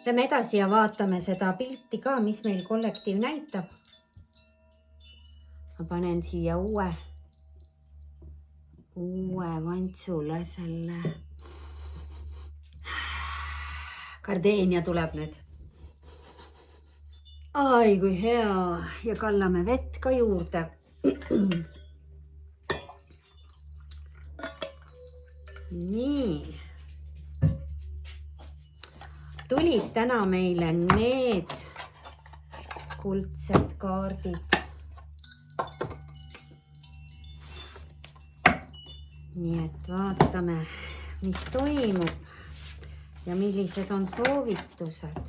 Lähme edasi ja vaatame seda pilti ka, mis meil kollektiiv näitab. Ma panen siia uue vantsule selle. Gardeenia tuleb nüüd. Ai, kui hea. Ja kallame vett ka juurde. Nii. Tulid täna meile need kuldsed kaardid. Nii et vaatame, mis toimub ja millised on soovitused.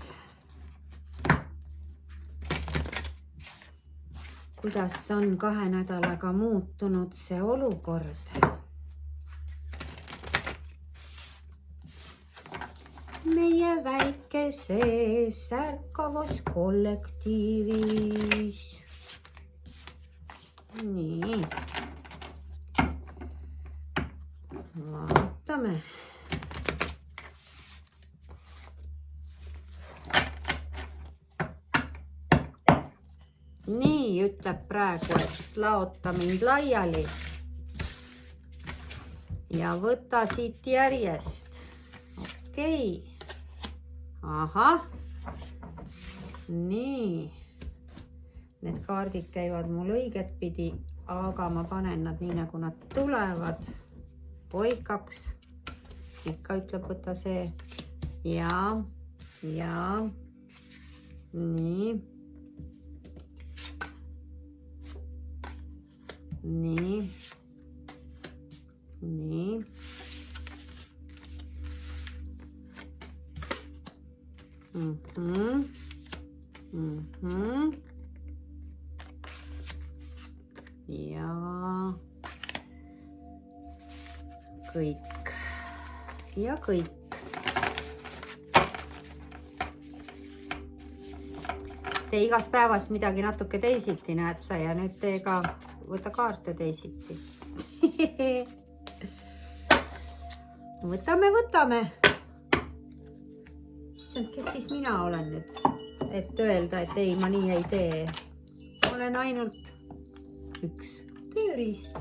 Kuidas on 2 nädalaga muutunud see olukord? Meie väikeses ärkavas kollektiivis. Nii. Vaatame. Nii ütleb praegu, et laota mind laiali ja võta siit järjest. Okei. Ahah. Nii. Need kaardid käivad mul õiget pidi, aga ma panen nad nii, nagu nad tulevad. Poikaks. Ikka ütleb, võta see. Ja. Nii. Nii. Ja kõik. Ja kõik. Tee igas päevas midagi natuke teisiti, näed sa, ja nüüd tee ka, võta kaarte teisiti. Võtame. Kes siis mina olen nüüd, et öelda, et ei, ma nii ei tee. Olen ainult üks tööriist,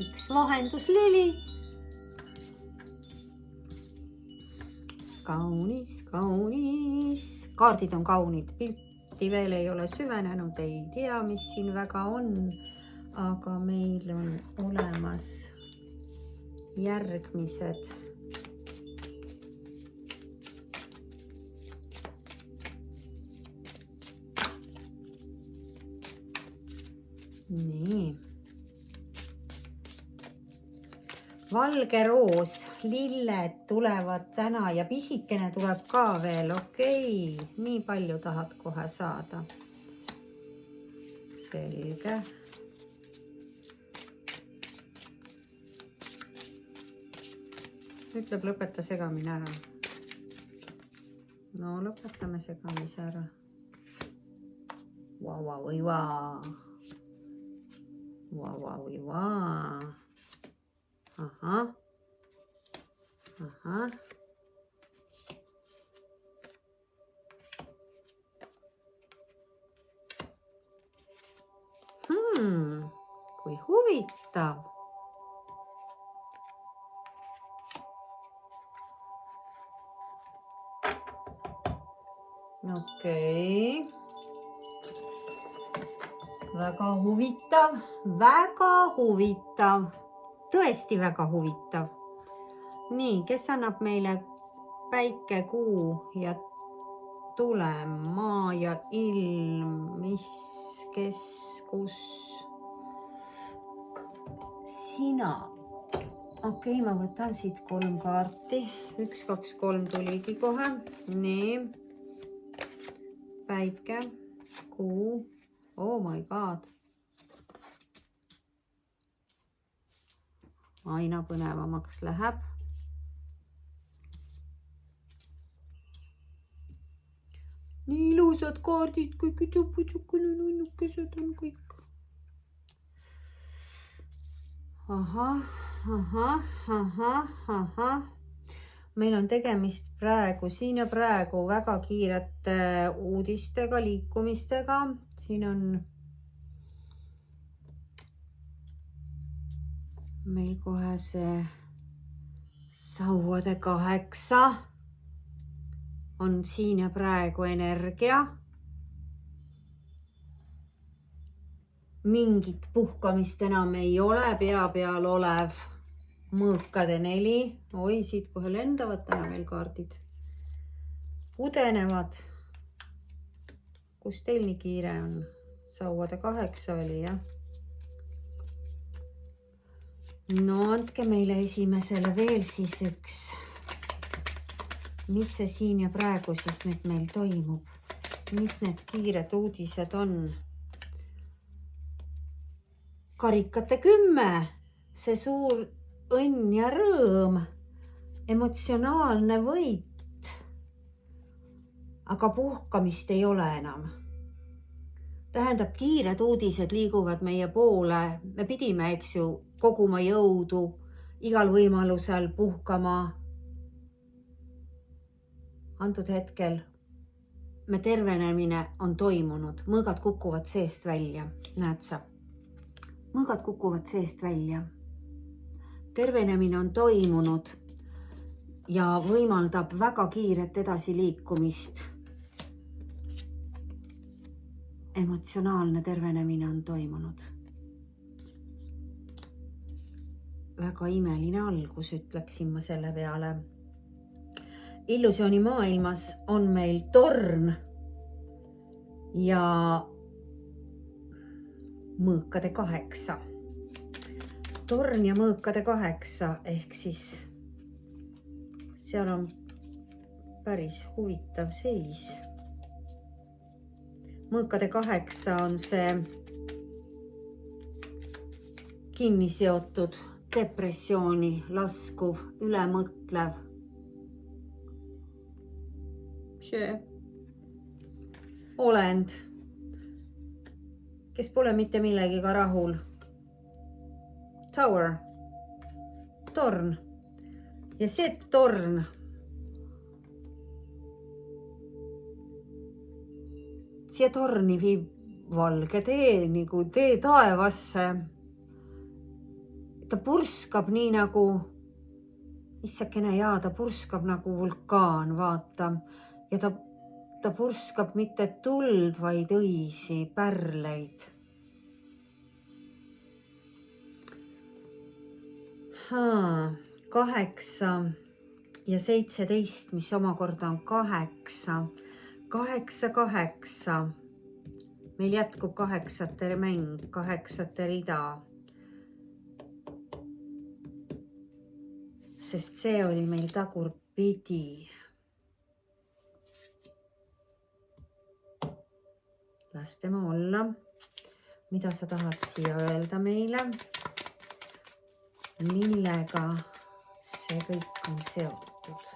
üks vahenduslili. Kaunis. Kaardid on kaunid, pilti veel ei ole süvenenud, ei tea, mis siin väga on, aga meil on olemas järgmised. Nii. Valge roos, lilled tulevad täna ja pisikene tuleb ka veel. Okei, nii palju tahad kohe saada. Selge. Ütleb, lõpeta segamine ära. No, lõpetame segamise ära. Ahah. Kui huvitav. Okei. Väga huvitav. Tõesti väga huvitav. Nii, kes annab meile päike, kuu ja tulem, maa ja ilm, mis, kes, kus? Sina. Okei, ma võtan siit 3 kaarti. 1, 2, 3 tuligi kohe. Nii. Päike, kuu. Oh my god. Aina põnevamaks läheb. Nii ilusad kaardid, kõik nunnukesed on kõik. Ahah. meil on tegemist praegu, siin ja praegu väga kiirete uudistega, liikumistega. Siin on meil kohe see sauade 8 on siin ja praegu energia. Mingit puhkamist enam ei ole, pea peal olev mõõkade 4. Oi, siit kohe lendavad täna veel kaardid. Pudenevad. Kus teil nii kiire on? Sauade 8 oli, jah? No andke meile esimesele veel siis üks. Mis see siin ja praegu siis nüüd meil toimub? Mis need kiired uudised on? Karikate 10. See suur õnn ja rõõm. Emotsionaalne võit. Aga puhkamist ei ole enam. Tähendab, kiired uudised liiguvad meie poole. Me pidime, eks ju, koguma jõudu, igal võimalusel puhkama. Antud hetkel me tervenemine on toimunud. Mõõgad kukuvad seest välja. Näed sa? Mõõgad kukuvad seest välja. Tervenemine on toimunud ja võimaldab väga kiiret edasiliikumist. Emotsionaalne tervenemine on toimunud. Väga imeline algus, ütleksin ma selle peale. Illusiooni maailmas on meil torn ja mõõkade 8. Torn ja mõõkade 8 ehk siis seal on päris huvitav seis. Mõõkade 8 on see kinni seotud depressiooni laskuv, ülemõtlev. See olend, kes pole mitte millegiga rahul. Tower, torn. Ja see torn siia torni viib valge tee, nagu tee taevasse. Ta purskab nii nagu, issakene jaa, ta purskab nagu vulkaan, vaata. Ja ta purskab mitte tuld, vaid õisi, pärleid. 8 ja 17, mis omakorda on 8. 8, 8. Meil jätkub 8 mäng, 8 rida. Sest see oli meil tagurpidi. Las tema olla. Mida sa tahad siia öelda meile? Millega see kõik on seotud?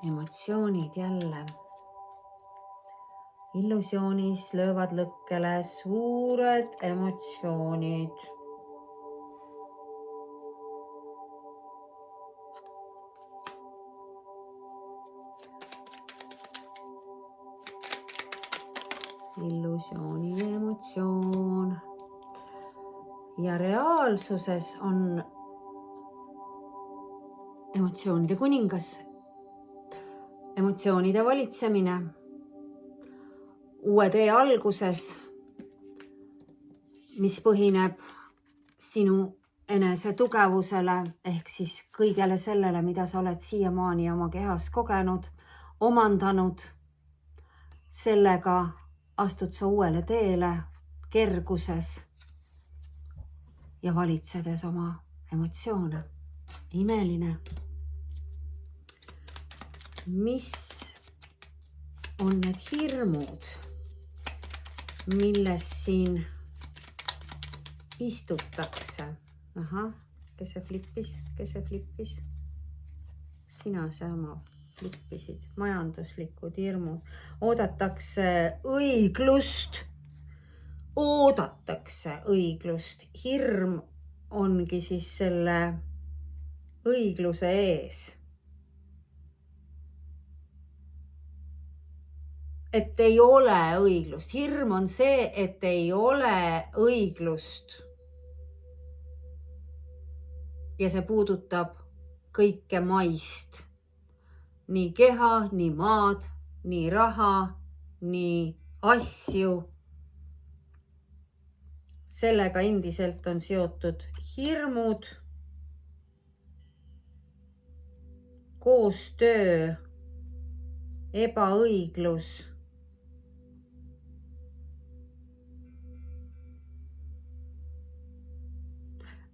Emotsioonid jälle. Illusioonis löövad lõkkele suured emotsioonid. Illusiooni emotsioon. Ja reaalsuses on emotsioonide kuningas. Emotsioonide valitsemine. Uue tee alguses, mis põhineb sinu enese tugevusele ehk siis kõigele sellele, mida sa oled siiamaani oma kehas kogenud, omandanud. Sellega astud sa uuele teele kerguses ja valitsedes oma emotsioone. Imeline. Mis on need hirmud, milles siin istutakse? Ahah, kes see flippis? Sina sama flippisid. Majanduslikud hirmud. Oodatakse õiglust. Hirm ongi siis selle õigluse ees. Et ei ole õiglust. Hirm on see, et ei ole õiglust. Ja see puudutab kõike maist. Nii keha, nii maad, nii raha, nii asju. Sellega endiselt on seotud hirmud, koostöö, ebaõiglus.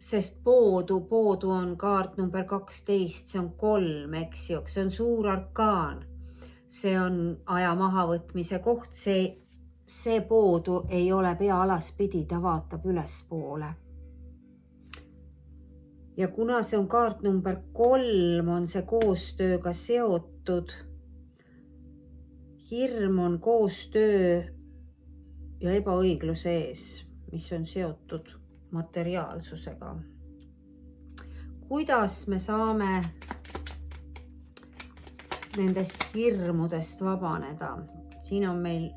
Sest poodu on kaart number 12, see on 3, eks ju, see on suur arkaan. See on aja mahavõtmise koht, see poodu ei ole pea alaspidi, ta vaatab ülespoole. Ja kuna see on kaart number 3, on see koostööga seotud. Hirm on koostöö ja ebaõigluse ees, mis on seotud materiaalsusega. Kuidas me saame nendest hirmudest vabaneda? Siin on meil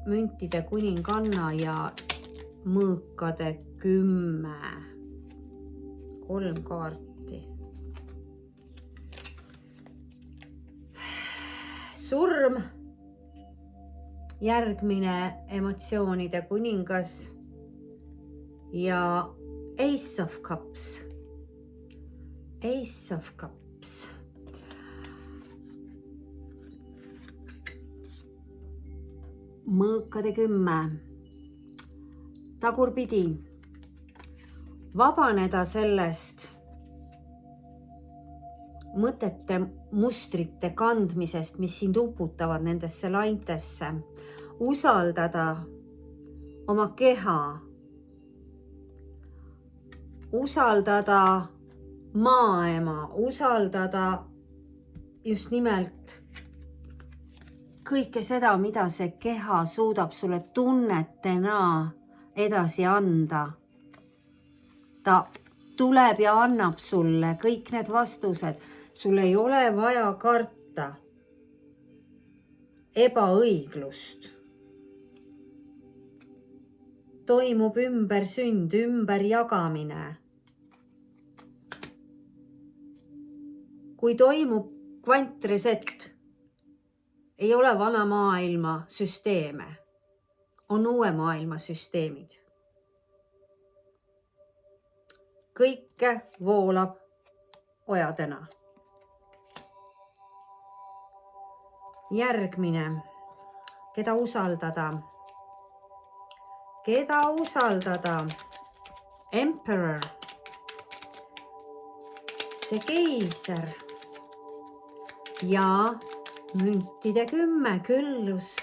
müntide kuninganna ja mõõkade 10. 3 kaarti. Surm, järgmine emotsioonide kuningas ja Ace of Cups. Ace of Cups. Mõõkade 10. Tagurpidi. Vabaneda sellest mõtete, mustrite kandmisest, mis sind uputavad nendesse laintesse. Usaldada oma keha. Usaldada maaema. Usaldada just nimelt kõike seda, mida see keha suudab sulle tunnetena edasi anda. Ta tuleb ja annab sulle kõik need vastused. Sul ei ole vaja karta ebaõiglust. Toimub ümbersünd, ümberjagamine. Kui toimub kvantreset, ei ole vana maailma süsteeme, on uue maailma süsteemid. Kõike voolab ojadena. Järgmine, keda usaldada? Keda usaldada? Emperor, see keiser ja müntide 10, küllus,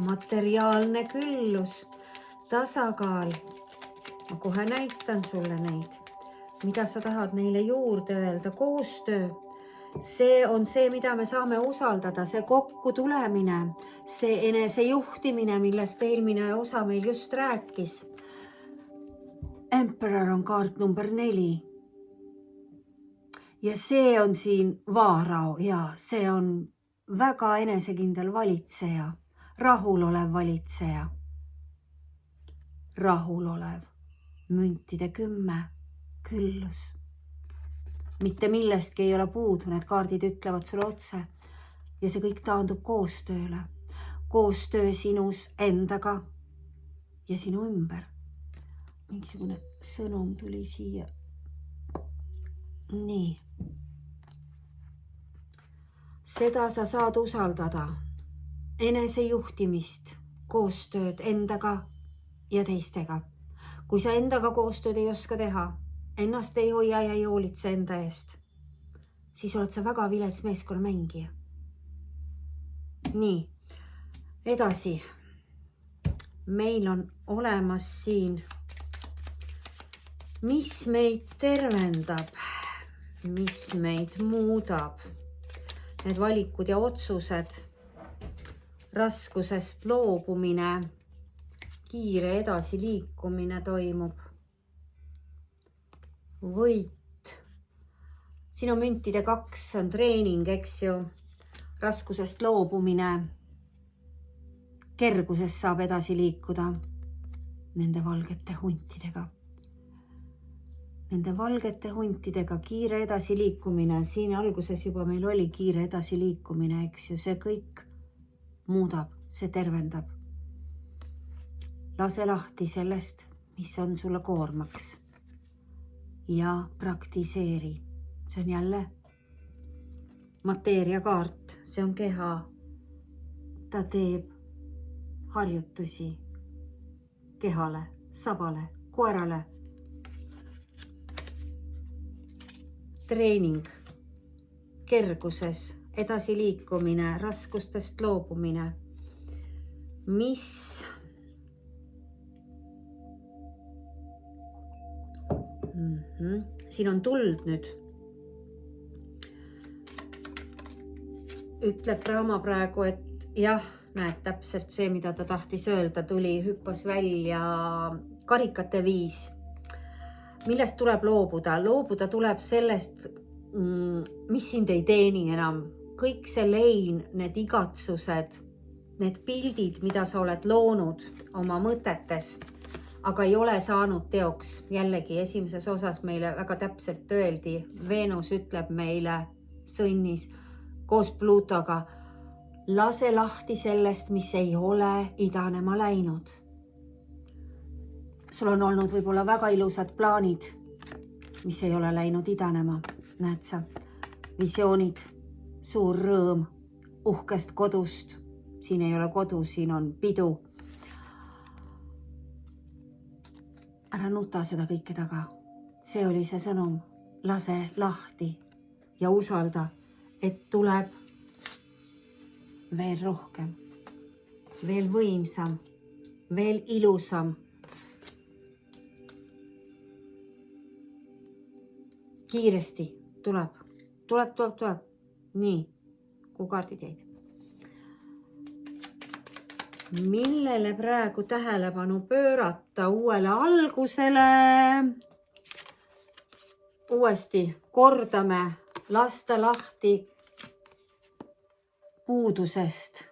materiaalne küllus, tasakaal. Ma kohe näitan sulle neid. Mida sa tahad neile juurde öelda? Koostöö. See on see, mida me saame usaldada, see kokkutulemine, see enesejuhtimine, millest eelmine osa meil just rääkis. Emperor on kaart number 4. Ja see on siin Vaarao ja see on väga enesekindel valitseja, rahulolev valitseja. Rahulolev, müntide 10, küllus. Mitte millestki ei ole puudu, need kaardid ütlevad sulle otse. Ja see kõik taandub koostööle. Koostöö sinus endaga ja sinu ümber. Mingisugune sõnum tuli siia. Nii. Seda sa saad usaldada. Enesejuhtimist, koostööd endaga ja teistega. Kui sa endaga koostööd ei oska teha, ennast ei hoia ja ei hoolitse enda eest, siis oled sa väga vilets meeskonnamängija. Nii, edasi. Meil on olemas siin, mis meid tervendab, mis meid muudab. Need valikud ja otsused, raskusest loobumine, kiire edasiliikumine toimub. Võit. siin on müntide 2, on treening, eks ju. Raskusest loobumine. Kergusest saab edasi liikuda nende valgete huntidega. Nende valgete huntidega kiire edasiliikumine. Siin alguses juba meil oli kiire edasiliikumine, eks ju. See kõik muudab, see tervendab. Lase lahti sellest, mis on sulle koormaks. Ja praktiseeri. See on jälle mateeriakaart. See on keha. Ta teeb harjutusi kehale, sabale, koerale. Treening, kerguses, edasiliikumine, raskustest loobumine. Mis siin on tuld nüüd. Ütleb Raama praegu, et jah, näed täpselt see, mida ta tahtis öelda, tuli, hüppas välja karikate viis. Millest tuleb loobuda? Loobuda tuleb sellest, mis sind ei teeni enam. Kõik see lein, need igatsused, need pildid, mida sa oled loonud oma mõtetes, aga ei ole saanud teoks. Jällegi esimeses osas meile väga täpselt öeldi, Veenus ütleb meile sõnnis koos Pluutoga, lase lahti sellest, mis ei ole idanema läinud. Sul on olnud võib-olla väga ilusad plaanid, mis ei ole läinud idanema. Näed sa, visioonid, suur rõõm, uhkest kodust. Siin ei ole kodu, siin on pidu. Ära nuta seda kõike taga. See oli see sõnum. Lase lahti ja usalda, et tuleb veel rohkem, veel võimsam, veel ilusam. Kiiresti tuleb. Nii, kui kaardid jäid. Millele praegu tähelepanu pöörata? Uuele algusele. Uuesti kordame, lasta lahti puudusest.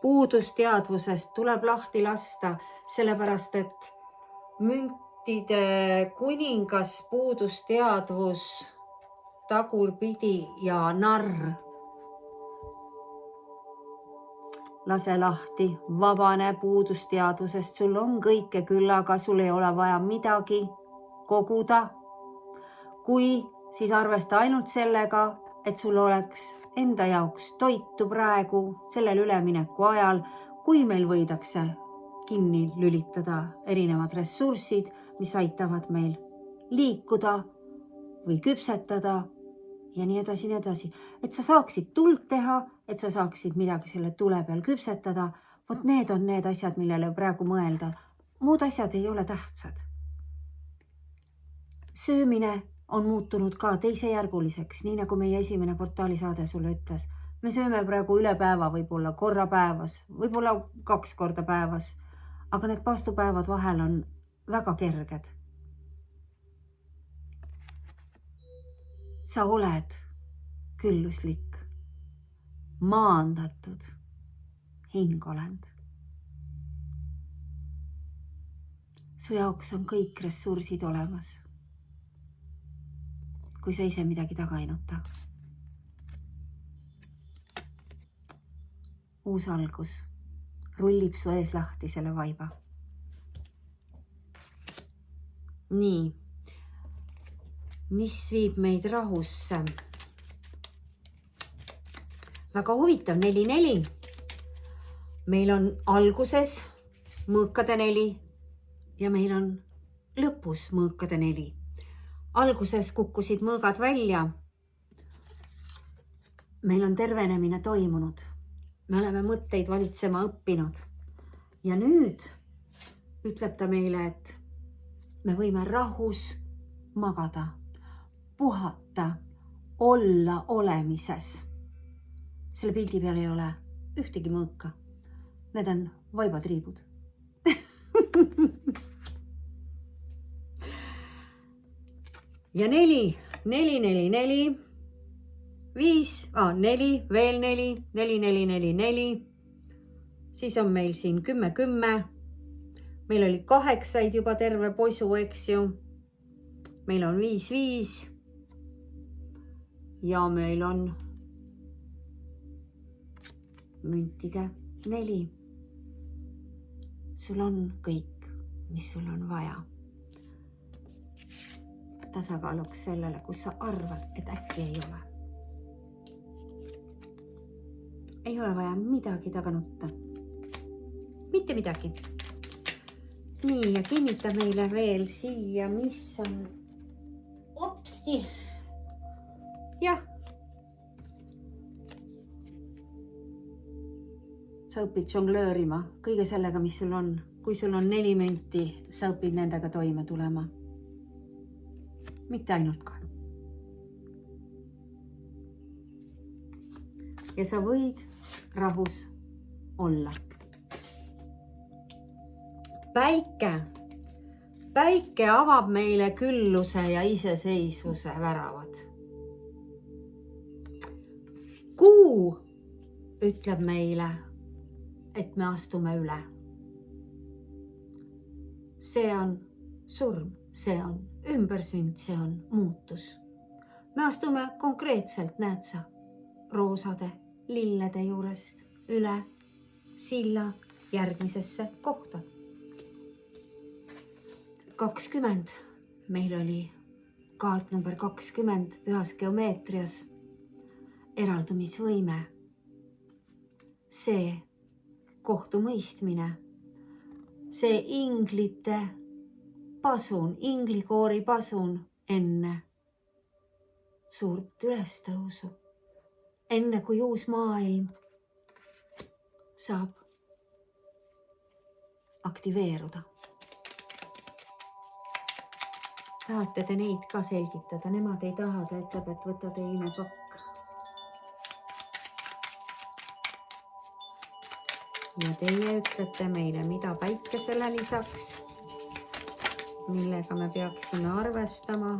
Puudusteadvusest tuleb lahti lasta, sellepärast et müntide kuningas, puudusteadvus, tagurpidi ja narr. Lase lahti, vabane puudusteadvusest, sul on kõike küll, aga sul ei ole vaja midagi koguda. Kui, siis arvesta ainult sellega, et sul oleks enda jaoks toitu praegu, sellel ülemineku ajal, kui meil võidakse kinni lülitada erinevad ressursid, mis aitavad meil liikuda või küpsetada ja nii edasi, nii edasi. Et sa saaksid tuld teha, et sa saaksid midagi selle tule peal küpsetada. Vot need on need asjad, millele praegu mõelda. Muud asjad ei ole tähtsad. Söömine on muutunud ka teisejärguliseks, nii nagu meie esimene portaalisaade sulle ütles. Me sööme praegu üle päeva, võib-olla korra päevas, võib-olla 2 korda päevas, aga need paastupäevad vahel on väga kerged. Sa oled külluslik, maandatud hingolend. Su jaoks on kõik ressursid olemas, kui sa ise midagi taga ei nuta. Uus algus rullib su ees lahti selle vaiba. Nii, mis viib meid rahusse? Väga huvitav, 4-4. Meil on alguses mõõkade 4 ja meil on lõpus mõõkade 4. Alguses kukkusid mõõgad välja. Meil on tervenemine toimunud. Me oleme mõtteid valitsema õppinud. Ja nüüd ütleb ta meile, et me võime rahus magada, puhata, olla olemises. Selle pildi peal ei ole ühtegi mõõka. Need on vaibatriibud. Ja 4 4, 4, 4, 5, 4, veel 4, 4, 4, 4, 4. Siis on meil siin 10, 10. Meil oli 8 juba terve posu, eks ju. Meil on 5, 5. Ja meil on müntide 4. Sul on kõik, mis sul on vaja. Tasakaaluks sellele, kus sa arvad, et äkki ei ole. Ei ole vaja midagi taga nutta. Mitte midagi. Nii, ja kinnita meile veel siia, mis on opsti. Jah. Sa õpid jonglöörima kõige sellega, mis sul on. Kui sul on 4 münti, sa õpid nendega toime tulema. Mitte ainult ka. Ja sa võid rahus olla. Päike avab meile külluse ja iseseisvuse väravad. Kuu ütleb meile, et me astume üle. See on surm, see on ümbersünd, see on muutus. Me astume konkreetselt, näed sa, roosade, lillede juurest üle silla järgmisesse kohta. 20. Meil oli kaart number 20 pühas geomeetrias. Eraldumisvõime. See kohtumõistmine. See inglite pasun, inglikoori pasun enne suurt ülestõusu. Enne kui uus maailm saab aktiveeruda. Tahate te neid ka selgitada? Nemad ei taha, ta ütleb, et võta teine pakk. Ja teie ütlete meile, mida päikesele lisaks, millega me peaksime arvestama.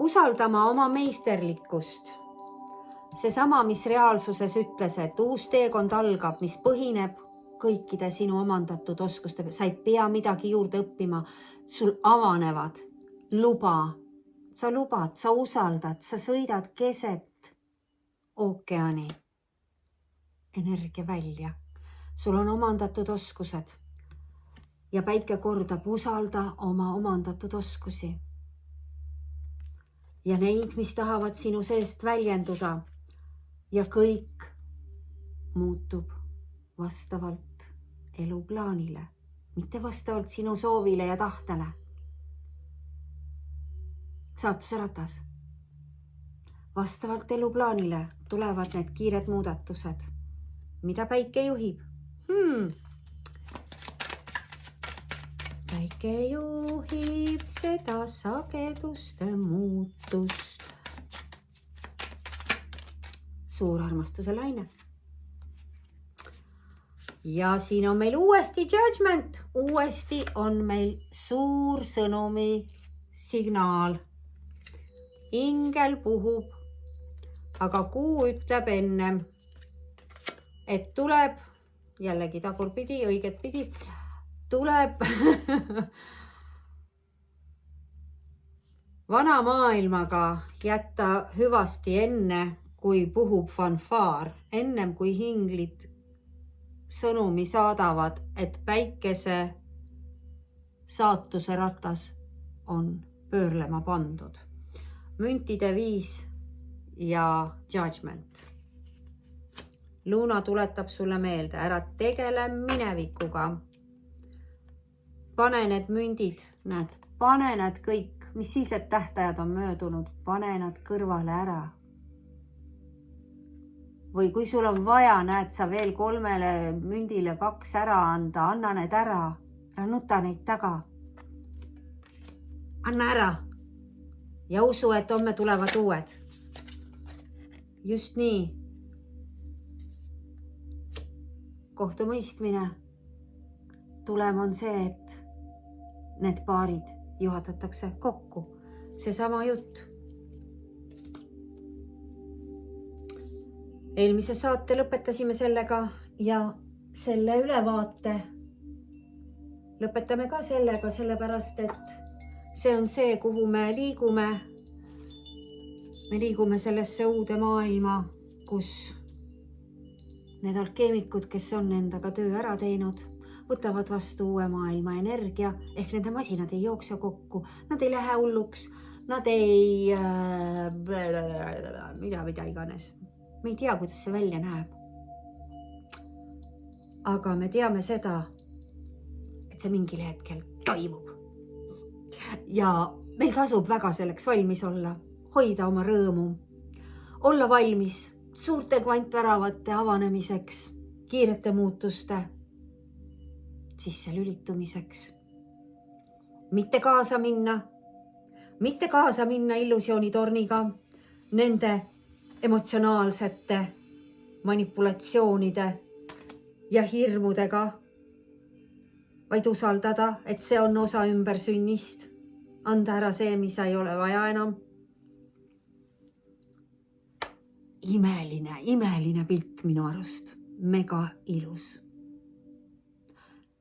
Usaldama oma meisterlikkust. Seesama, mis reaalsuses ütles, et uus teekond algab, mis põhineb kõikide sinu omandatud oskuste. Sa ei pea midagi juurde õppima. Sul avanevad. Luba. Sa lubad, sa usaldad, sa sõidad keset ookeani. Energia välja. Sul on omandatud oskused. Ja päike kordab, usalda oma omandatud oskusi. Ja neid, mis tahavad sinu seest väljenduda. Ja kõik muutub vastavalt eluplaanile, mitte vastavalt sinu soovile ja tahtele. Saatuse ratas. Vastavalt eluplaanile tulevad need kiired muudatused, mida päike juhib. Päike juhib seda sageduste muutust. Suur armastuse laine. Ja siin on meil uuesti judgment. Uuesti on meil suur sõnumi signaal. Ingel puhub, aga kuu ütleb ennem, et tuleb, jällegi tagurpidi, õiget pidi, tuleb vana maailmaga jätta hüvasti enne, kui puhub fanfaar, ennem kui hinglid sõnumi saadavad, et päikese saatuse ratas on pöörlema pandud. Müntide 5 ja judgment. Luna tuletab sulle meelde, ära tegele minevikuga. Pane need mündid, näed, pane need kõik, mis siis, et tähtajad on möödunud, pane nad kõrvale ära. Või kui sul on vaja, näed sa veel 3 mündile 2 ära anda, anna need ära nuta neid taga. Anna ära ja usu, et homme tulevad uued. Just nii. kohtumõistmine. Tulem on see, et need paarid juhatatakse kokku. Seesama jutt. Eelmise saate lõpetasime sellega ja selle ülevaate lõpetame ka sellega, sellepärast et see on see, kuhu me liigume. Me liigume sellesse uude maailma, kus need alkeemikud, kes on endaga töö ära teinud, võtavad vastu uue maailma energia, ehk nende masinad ei jookse kokku, nad ei lähe hulluks, nad ei mida iganes. Me ei tea, kuidas see välja näeb. Aga me teame seda, et see mingil hetkel toimub. Ja meil tasub väga selleks valmis olla, hoida oma rõõmu, olla valmis suurte kvantväravate avanemiseks, kiirete muutuste sisse lülitumiseks. Mitte kaasa minna illusioonitorniga, nende emotsionaalsete manipulatsioonide ja hirmudega, vaid usaldada, et see on osa ümbersünnist, anda ära see, mis ei ole vaja enam. Imeline pilt minu arust, mega ilus.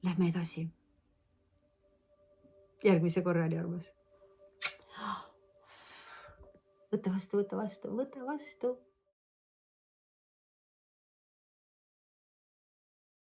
Lähme edasi. Järgmise korrani, armas. Võta vastu.